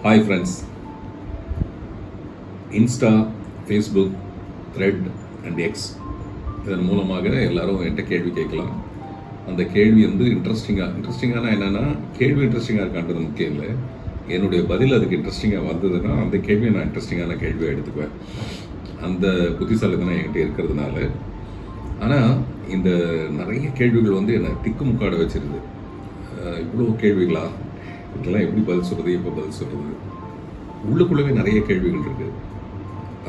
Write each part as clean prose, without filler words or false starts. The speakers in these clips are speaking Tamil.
Hi friends. Insta, Facebook, thread and X இதன் மூலமாக எல்லாரும் என்கிட்ட கேள்வி கேட்கலாம். அந்த கேள்வி வந்து இன்ட்ரெஸ்டிங்கான என்னென்னா, கேள்வி இன்ட்ரெஸ்டிங்காக இருக்கான்றது முக்கியம் இல்லை. என்னுடைய பதில் அதுக்கு இன்ட்ரெஸ்டிங்காக வந்ததுன்னா அந்த கேள்வியை நான் இன்ட்ரெஸ்டிங்கான கேள்வியாக எடுத்துக்குவேன். அந்த புத்திசாலித்தனம் என்கிட்ட இருக்கிறதுனால. ஆனால் இந்த நிறைய கேள்விகள் வந்து என்னை திக்குமுக்காட வச்சிருது. இவ்வளோ கேள்விகளா, இதெல்லாம் எப்படி பதில் சொல்கிறது, எப்போ பதில் சொல்கிறது, உள்ளுக்குள்ளவே நிறைய கேள்விகள் இருக்குது.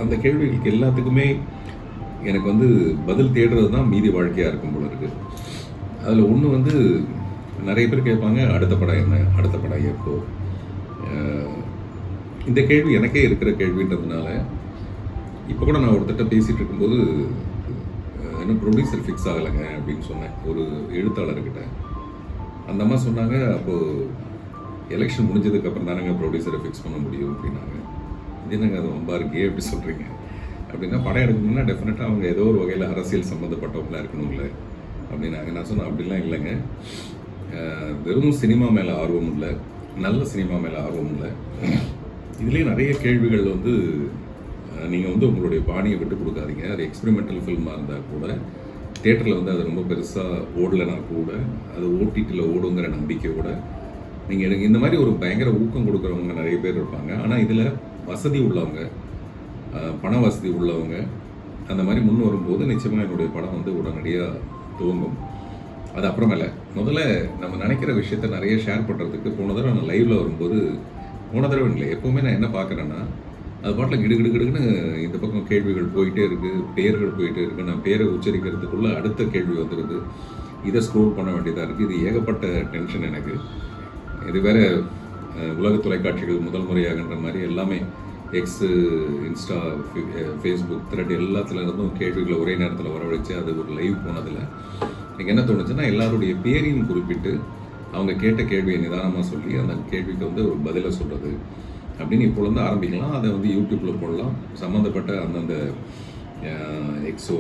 அந்த கேள்விகளுக்கு எல்லாத்துக்குமே எனக்கு வந்து பதில் தேடுறது தான் மீதி வாழ்க்கையாக இருக்கும் போல இருக்குது. அதில் ஒன்று வந்து நிறைய பேர் கேட்பாங்க, அடுத்த படம் என்ன, அடுத்த படம் எப்போ. இந்த கேள்வி எனக்கே இருக்கிற கேள்வின்றதுனால இப்போ கூட நான் ஒருத்தட்ட பேசிகிட்டு இருக்கும்போது இன்னும் ப்ரொடியூசர் ஃபிக்ஸ் ஆகலைங்க அப்படின்னு சொன்னேன் ஒரு எழுத்தாளர்கிட்ட. அந்த அம்மா சொன்னாங்க, அப்போது எலெக்ஷன் முடிஞ்சதுக்கப்புறம் தானேங்க ப்ரொடியூசரை ஃபிக்ஸ் பண்ண முடியும் அப்படின்னாங்க. இது என்னங்க அது ரொம்ப இருக்கே எப்படி சொல்கிறீங்க அப்படின்னா, படம் எடுக்கணும்னா டெஃபினட்டாக அவங்க ஏதோ ஒரு வகையில் அரசியல் சம்மந்தப்பட்டவங்களாக இருக்கணும்ல அப்படின்னாங்க. நான் சொன்னேன், அப்படிலாம் இல்லைங்க, வெறும் சினிமா மேலே ஆர்வம் இல்லை, நல்ல சினிமா மேலே ஆர்வம் இல்லை. இதுலேயே நிறைய கேள்விகள் வந்து நீங்கள் வந்து உங்களுடைய பாணியை விட்டு கொடுக்காதீங்க. அது எக்ஸ்பெரிமெண்டல் ஃபில்மாக இருந்தால் கூட, தியேட்டரில் வந்து அது ரொம்ப பெருசாக ஓடலைனா கூட, அது ஓடிடியில் ஓடுங்கிற நம்பிக்கையோட நீங்கள் எனக்கு இந்த மாதிரி ஒரு பயங்கர ஊக்கம் கொடுக்குறவங்க நிறைய பேர் இருப்பாங்க. ஆனால் இதில் வசதி உள்ளவங்க, பண வசதி உள்ளவங்க அந்த மாதிரி முன் வரும்போது நிச்சயமாக என்னுடைய படம் வந்து உடனடியாக துவங்கும். அது அப்புறமேல முதல்ல நம்ம நினைக்கிற விஷயத்த நிறைய ஷேர் பண்ணுறதுக்கு போன தடவை நான் லைவில் வரும்போது, போன தடவை இல்லை எப்போவுமே நான் என்ன பார்க்குறேன்னா, அது பாட்டில் கிடுகிடுன்னு இந்த பக்கம் கேள்விகள் போயிட்டே இருக்குது, பேர்கள் போயிட்டே இருக்குது. நான் பேரை உச்சரிக்கிறதுக்குள்ளே அடுத்த கேள்வி வந்துடுது. இதை ஸ்க்ரோல் பண்ண வேண்டியதாக இருக்குது. இது ஏகப்பட்ட டென்ஷன் எனக்கு. இது வேறு உலக தொலைக்காட்சிகள் முதல் முறையாகன்ற மாதிரி எல்லாமே எக்ஸு, இன்ஸ்டா, ஃபேஸ்புக், த்ரெட் எல்லாத்துலேருந்தும் கேள்விகளை ஒரே நேரத்தில் வரவழைச்சு அது ஒரு லைவ் போனதில் எனக்கு என்ன தோணுச்சுன்னா, எல்லாருடைய பேரையும் குறிப்பிட்டு அவங்க கேட்ட கேள்வியை நிதானமாக சொல்லி அந்த கேள்விக்கு வந்து ஒரு பதிலை சொல்கிறது அப்படின்னு இப்போலேருந்து ஆரம்பிக்கலாம். அதை வந்து யூடியூப்பில் போடலாம், சம்மந்தப்பட்ட அந்தந்த எக்ஸோ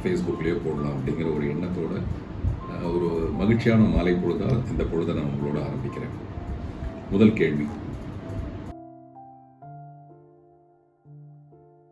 ஃபேஸ்புக்லேயோ போடலாம் அப்படிங்கிற ஒரு எண்ணத்தோடு ஒரு மகிழ்ச்சியான மாலை பொழுதாக இந்த பொழுதை நான் உங்களோட ஆரம்பிக்கிறேன். முதல் கேள்வி,